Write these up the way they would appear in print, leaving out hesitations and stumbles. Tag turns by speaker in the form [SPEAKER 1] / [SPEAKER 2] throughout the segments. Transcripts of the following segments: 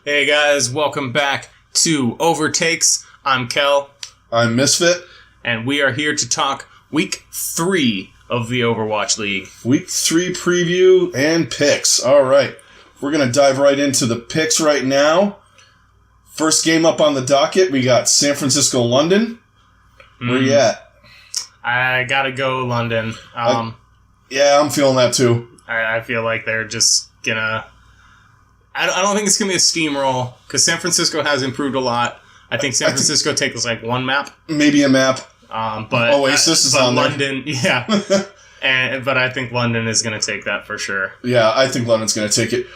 [SPEAKER 1] Hey guys, welcome back to Overtakes. I'm Kel.
[SPEAKER 2] I'm Misfit.
[SPEAKER 1] And we are here to talk Week 3 of the Overwatch League.
[SPEAKER 2] Week 3 preview and picks. All right. We're going to dive right into the picks right now. First game up on the docket, we got San Francisco, London. Where you at?
[SPEAKER 1] I gotta go London.
[SPEAKER 2] Yeah, I'm feeling that too.
[SPEAKER 1] I feel like they're just gonna... I don't think it's going to be a steamroll, because San Francisco has improved a lot. I think San Francisco takes like one map.
[SPEAKER 2] Maybe a map.
[SPEAKER 1] But
[SPEAKER 2] Oasis is on
[SPEAKER 1] London, there. Yeah. But I think London is going to take that for sure.
[SPEAKER 2] Yeah, I think London's going to take it.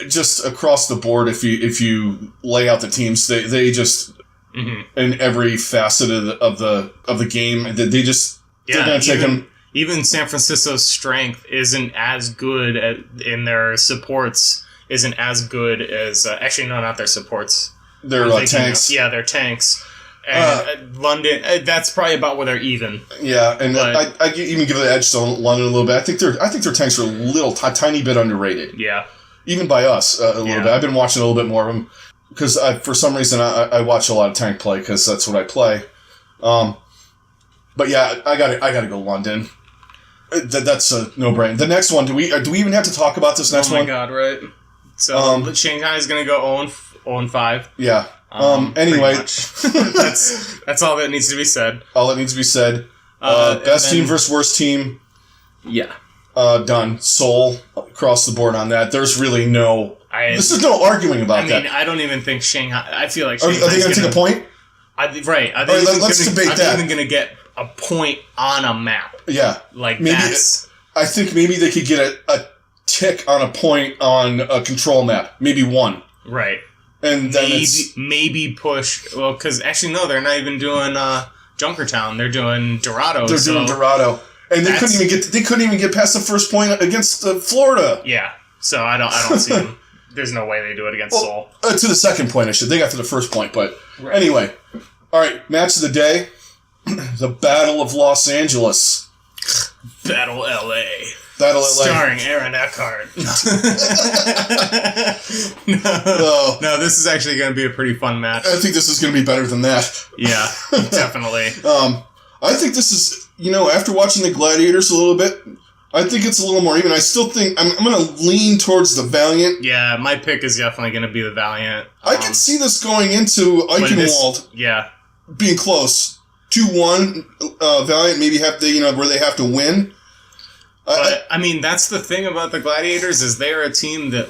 [SPEAKER 2] Just across the board, if you lay out the teams, they just, in every facet of the game, they just, they're going to take them.
[SPEAKER 1] Even San Francisco's strength isn't as good in their supports. Isn't as good as... actually, no, not their supports.
[SPEAKER 2] Their tanks.
[SPEAKER 1] Yeah, their tanks. And London, that's probably about where they're even.
[SPEAKER 2] Yeah, and I even give the edge to London a little bit. I think their tanks are a tiny bit underrated.
[SPEAKER 1] Yeah.
[SPEAKER 2] Even by us, a little bit. I've been watching a little bit more of them. Because for some reason, I watch a lot of tank play, because that's what I play. But yeah, I gotta go London. That's a no-brainer. The next one, do we even have to talk about this next one?
[SPEAKER 1] Oh my god, right. So, Shanghai is going to go 0-5.
[SPEAKER 2] Yeah. Anyway.
[SPEAKER 1] that's all that needs to be said.
[SPEAKER 2] All that needs to be said. Best team versus worst team.
[SPEAKER 1] Yeah.
[SPEAKER 2] Done. Seoul across the board on that. There's really no... this is no arguing about that.
[SPEAKER 1] I don't even think Shanghai... I feel like Shanghai...
[SPEAKER 2] Are they going to take a point?
[SPEAKER 1] Right.
[SPEAKER 2] All right, let's debate that.
[SPEAKER 1] Are they even going to get a point on a map?
[SPEAKER 2] Yeah.
[SPEAKER 1] Like,
[SPEAKER 2] maybe I think maybe they could get a tick on a point on a control map. Maybe one.
[SPEAKER 1] Right.
[SPEAKER 2] And then
[SPEAKER 1] maybe push... Well, because actually, no, they're not even doing Junkertown. They're doing Dorado.
[SPEAKER 2] They're doing Dorado. And they couldn't even get past the first point against Florida.
[SPEAKER 1] Yeah. So I don't see them. There's no way they do it against Seoul.
[SPEAKER 2] To the second point, they got to the first point, but anyway. All right, match of the day. The Battle of Los Angeles.
[SPEAKER 1] Battle LA.
[SPEAKER 2] Battle LA.
[SPEAKER 1] Starring Aaron Eckhart. No, this is actually going to be a pretty fun match.
[SPEAKER 2] I think this is going to be better than that.
[SPEAKER 1] Yeah, definitely.
[SPEAKER 2] I think this is, after watching the Gladiators a little bit, I think it's a little more even. I still think I'm going to lean towards the Valiant.
[SPEAKER 1] Yeah, my pick is definitely going to be the Valiant.
[SPEAKER 2] I can see this going into Eichenwald. Being close. 2-1, Valiant maybe have to, where they have to win.
[SPEAKER 1] But, that's the thing about the Gladiators, is they're a team that,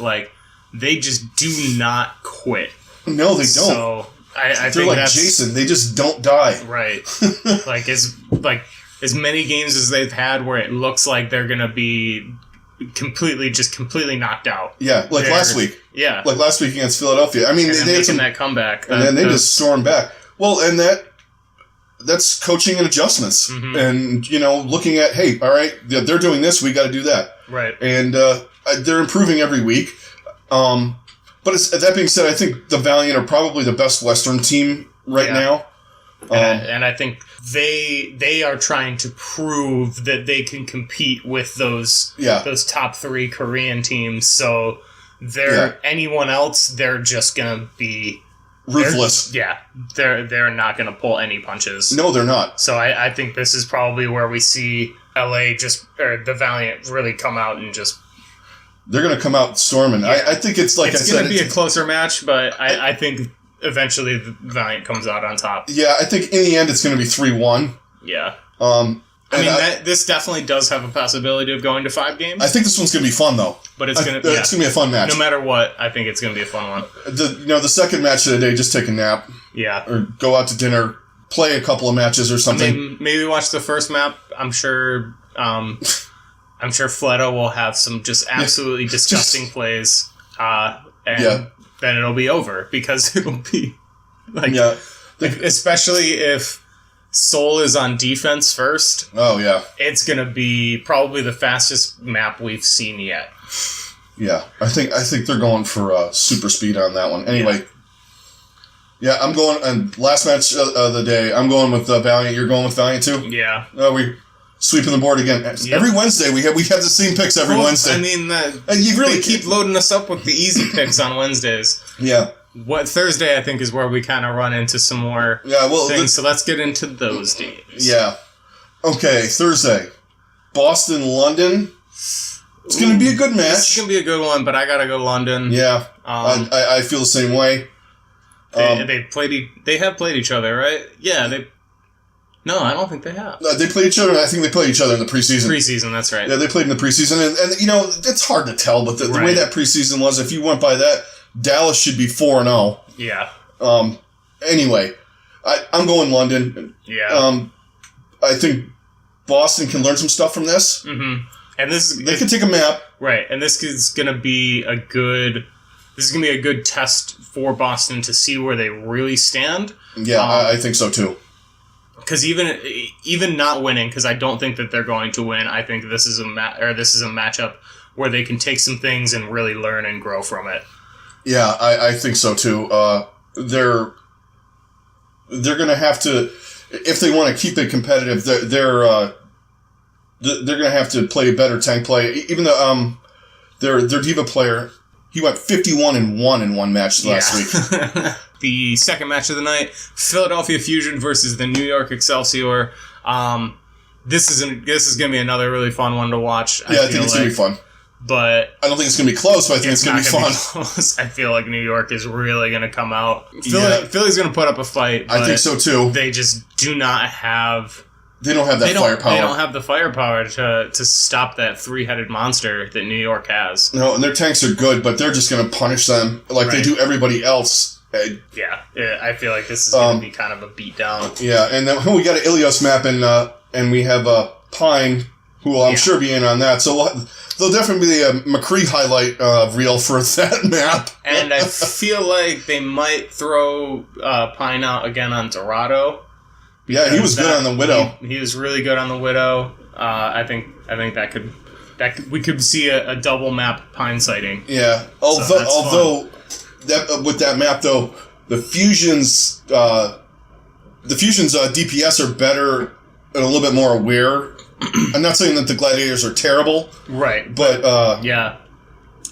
[SPEAKER 1] they just do not quit.
[SPEAKER 2] No, they don't.
[SPEAKER 1] So, I
[SPEAKER 2] they're
[SPEAKER 1] think
[SPEAKER 2] like Jason. They just don't die.
[SPEAKER 1] Right. As many games as they've had where it looks like they're going to be completely knocked out.
[SPEAKER 2] Yeah, last week.
[SPEAKER 1] Yeah.
[SPEAKER 2] Like last week against Philadelphia. They
[SPEAKER 1] had that comeback.
[SPEAKER 2] And then they just stormed back. Well, and that's coaching and adjustments. Mm-hmm. And, looking at, hey, all right, they're doing this, we got to do that.
[SPEAKER 1] Right.
[SPEAKER 2] And they're improving every week. But that being said, I think the Valiant are probably the best Western team right now.
[SPEAKER 1] And I think they are trying to prove that they can compete with those top 3 Korean teams. So anyone else, they're just going to be...
[SPEAKER 2] ruthless.
[SPEAKER 1] They're not going to pull any punches.
[SPEAKER 2] No, they're not.
[SPEAKER 1] So I think this is probably where we see LA or the Valiant really come out and just...
[SPEAKER 2] They're going to come out storming. Yeah. I think it's like
[SPEAKER 1] it's going to be a closer match, but I think eventually the Valiant comes out on top.
[SPEAKER 2] Yeah, I think in the end it's going to be 3-1.
[SPEAKER 1] Yeah. This definitely does have a possibility of going to 5 games.
[SPEAKER 2] I think this one's going to be fun, though.
[SPEAKER 1] But it's going
[SPEAKER 2] to be a fun match.
[SPEAKER 1] No matter what, I think it's going to be a fun one.
[SPEAKER 2] The second match of the day, just take a nap.
[SPEAKER 1] Yeah.
[SPEAKER 2] Or go out to dinner, play a couple of matches or something.
[SPEAKER 1] Maybe watch the first map. I'm sure Fleto will have some just absolutely disgusting plays. And then it'll be over, because it'll be especially if Seoul is on defense first.
[SPEAKER 2] Oh, yeah.
[SPEAKER 1] It's going to be probably the fastest map we've seen yet.
[SPEAKER 2] Yeah, I think they're going for super speed on that one. Anyway, I'm going, and last match of the day, I'm going with Valiant. You're going with Valiant too?
[SPEAKER 1] Yeah.
[SPEAKER 2] We sweeping the board again. Yep. Every Wednesday, we have the same picks every Wednesday.
[SPEAKER 1] You really keep loading us up with the easy picks on Wednesdays.
[SPEAKER 2] Yeah.
[SPEAKER 1] what Thursday, I think, is where we kind of run into some more things. So let's get into those games.
[SPEAKER 2] Yeah. Okay, Thursday. Boston, London. It's going to be a good match.
[SPEAKER 1] It's going to be a good one, but I got to go London.
[SPEAKER 2] Yeah. I feel the same way.
[SPEAKER 1] They have played each other, right? Yeah, No, I don't think they have.
[SPEAKER 2] They played each other, and I think they played each other in the preseason.
[SPEAKER 1] Preseason, that's right.
[SPEAKER 2] Yeah, they played in the preseason, and you know, it's hard to tell, but the way that preseason was, if you went by that, Dallas should be 4-0.
[SPEAKER 1] Yeah.
[SPEAKER 2] Anyway, I'm going London.
[SPEAKER 1] Yeah.
[SPEAKER 2] I think Boston can learn some stuff from this.
[SPEAKER 1] Mm-hmm. And
[SPEAKER 2] they can take a map.
[SPEAKER 1] Right, and this is going to be a good test for Boston to see where they really stand.
[SPEAKER 2] Yeah, I think so too.
[SPEAKER 1] Because even not winning, because I don't think that they're going to win. I think this is a matchup where they can take some things and really learn and grow from it. Yeah,
[SPEAKER 2] I think so too. They're going to have to, if they want to keep it competitive, they're going to have to play better tank play. Even though their diva player, he went 51-1 in one match last week.
[SPEAKER 1] The second match of the night, Philadelphia Fusion versus the New York Excelsior. This is going to be another really fun one to watch.
[SPEAKER 2] I think it's going to be fun.
[SPEAKER 1] But
[SPEAKER 2] I don't think it's going to be close, but I think it's going to be fun.
[SPEAKER 1] I feel like New York is really going to come out. Philly's going to put up a fight.
[SPEAKER 2] I think so too.
[SPEAKER 1] They just do not have...
[SPEAKER 2] They don't have that firepower.
[SPEAKER 1] They don't have the firepower to stop that three-headed monster that New York has.
[SPEAKER 2] No, and their tanks are good, but they're just going to punish them like they do everybody else.
[SPEAKER 1] Yeah, I feel like this is going to be kind of a beatdown.
[SPEAKER 2] Yeah, and then we got an Ilios map, and we have Pine, who will, I'm sure, be in on that. So there'll definitely be a McCree highlight reel for that map.
[SPEAKER 1] And I feel like they might throw Pine out again on Dorado.
[SPEAKER 2] Yeah, he was good on the Widow.
[SPEAKER 1] He was really good on the Widow. I think we could see a double map Pine sighting.
[SPEAKER 2] Yeah, although with that map though, the Fusion's DPS are better and a little bit more aware. I'm not saying that the Gladiators are terrible,
[SPEAKER 1] right?
[SPEAKER 2] But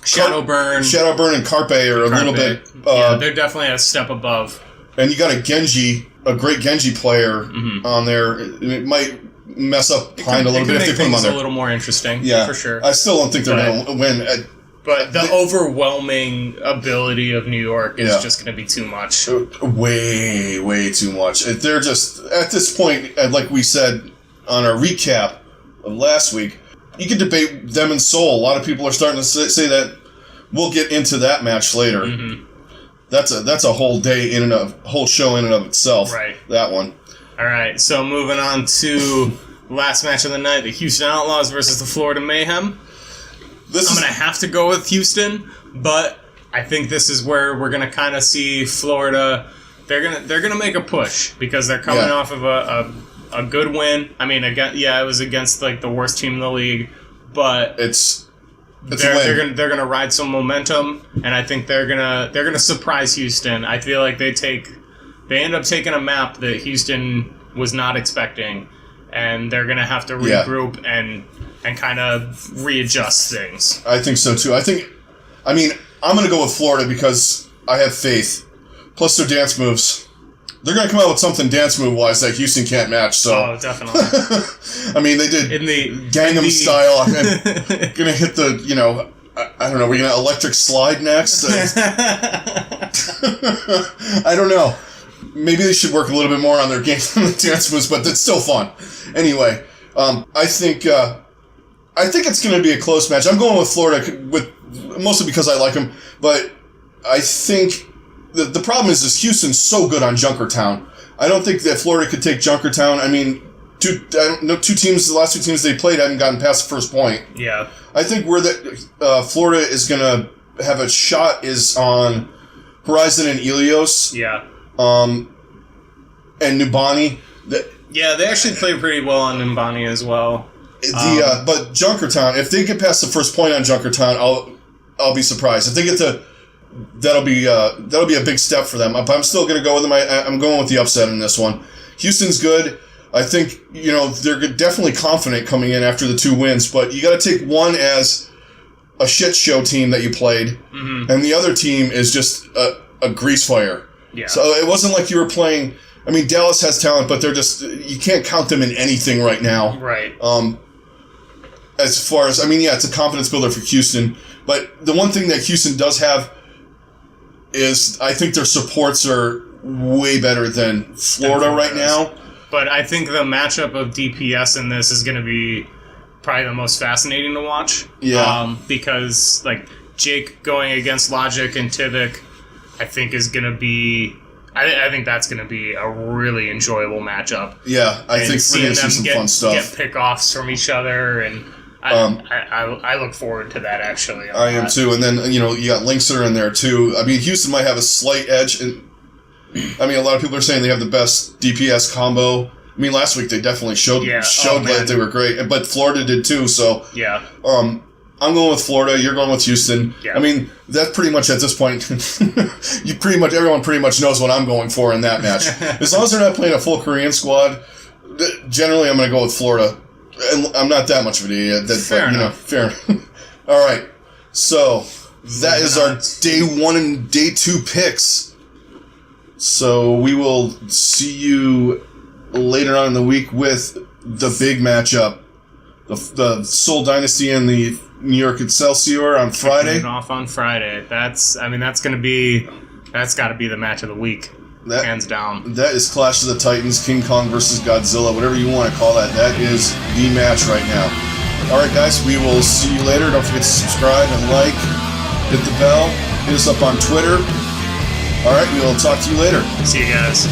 [SPEAKER 1] Shadowburn
[SPEAKER 2] and Carpe are a little bit.
[SPEAKER 1] They're definitely a step above.
[SPEAKER 2] And you got a great Genji player on there. It might mess up Pine a little bit if they put him on there.
[SPEAKER 1] A little more interesting, for sure.
[SPEAKER 2] I still don't think they're going to win.
[SPEAKER 1] But the overwhelming ability of New York is just going to be too much.
[SPEAKER 2] Way, way too much. They're just, at this point, like we said on our recap of last week, you could debate them and Seoul. A lot of people are starting to say that. We'll get into that match later. Mm-hmm. That's a whole whole show in and of itself.
[SPEAKER 1] Right.
[SPEAKER 2] That one.
[SPEAKER 1] All right. So moving on to the last match of the night, the Houston Outlaws versus the Florida Mayhem. I'm going to have to go with Houston, but I think this is where we're going to kind of see Florida. They're going to make a push because they're coming off of a good win. I mean, it was against like the worst team in the league, but they're going to ride some momentum, and I think they're going to surprise Houston. I feel like they end up taking a map that Houston was not expecting, and they're going to have to regroup and kind of readjust things.
[SPEAKER 2] I think so too. I'm going to go with Florida because I have faith. Plus their dance moves. They're going to come out with something dance move-wise that Houston can't match. So.
[SPEAKER 1] Oh, definitely.
[SPEAKER 2] I mean, they did Gangnam Style. I'm going to hit the, I don't know, we're going to electric slide next? I don't know. Maybe they should work a little bit more on their game on the dance moves, but it's still fun. Anyway, I think it's going to be a close match. I'm going with Florida mostly because I like them, but I think the problem is Houston's so good on Junkertown. I don't think that Florida could take Junkertown. I mean, the last two teams they played haven't gotten past the first point.
[SPEAKER 1] Yeah.
[SPEAKER 2] I think where Florida is going to have a shot is on Horizon and Ilios.
[SPEAKER 1] Yeah.
[SPEAKER 2] And Nubani.
[SPEAKER 1] They actually played pretty well on Nubani as well.
[SPEAKER 2] But Junkertown, if they get past the first point on Junkertown, I'll be surprised. If they get to, that'll be a big step for them. But I'm still going to go with them. I'm going with the upset in this one. Houston's good. I think they're definitely confident coming in after the 2 wins. But you got to take one as a shit show team that you played, and the other team is just a a grease fire.
[SPEAKER 1] Yeah.
[SPEAKER 2] So it wasn't like you were playing. I mean, Dallas has talent, but they're just, you can't count them in anything right now.
[SPEAKER 1] Right.
[SPEAKER 2] As far as, I mean, yeah, it's a confidence builder for Houston, but the one thing that Houston does have is I think their supports are way better than Florida right now.
[SPEAKER 1] But I think the matchup of DPS in this is going to be probably the most fascinating to watch.
[SPEAKER 2] Yeah.
[SPEAKER 1] Because, like, Jake going against Logic and Tivik, I think is going to be... I think that's going to be a really enjoyable matchup.
[SPEAKER 2] Yeah, I think we're going to see some fun stuff.
[SPEAKER 1] Get pick-offs from each other, and I look forward to that, actually.
[SPEAKER 2] I am, too. And then, you got Linkster in there, too. I mean, Houston might have a slight edge. And I mean, a lot of people are saying they have the best DPS combo. I mean, last week they definitely showed that they were great. But Florida did, too, so...
[SPEAKER 1] Yeah.
[SPEAKER 2] I'm going with Florida. You're going with Houston. Yeah. I mean, that's pretty much at this point. Everyone pretty much knows what I'm going for in that match. As long as they're not playing a full Korean squad, generally I'm going to go with Florida. And I'm not that much of an idiot.
[SPEAKER 1] Fair enough.
[SPEAKER 2] Fair. All right. So that is our day 1 and day 2 picks. So we will see you later on in the week with the big matchup, the Seoul Dynasty and the New York Excelsior on Friday.
[SPEAKER 1] Kicking it off on Friday. That's got to be the match of the week. Hands down.
[SPEAKER 2] That is Clash of the Titans, King Kong versus Godzilla, whatever you want to call that. That is the match right now. All right, guys, we will see you later. Don't forget to subscribe and like, hit the bell, hit us up on Twitter. All right, we'll talk to you later.
[SPEAKER 1] See you guys.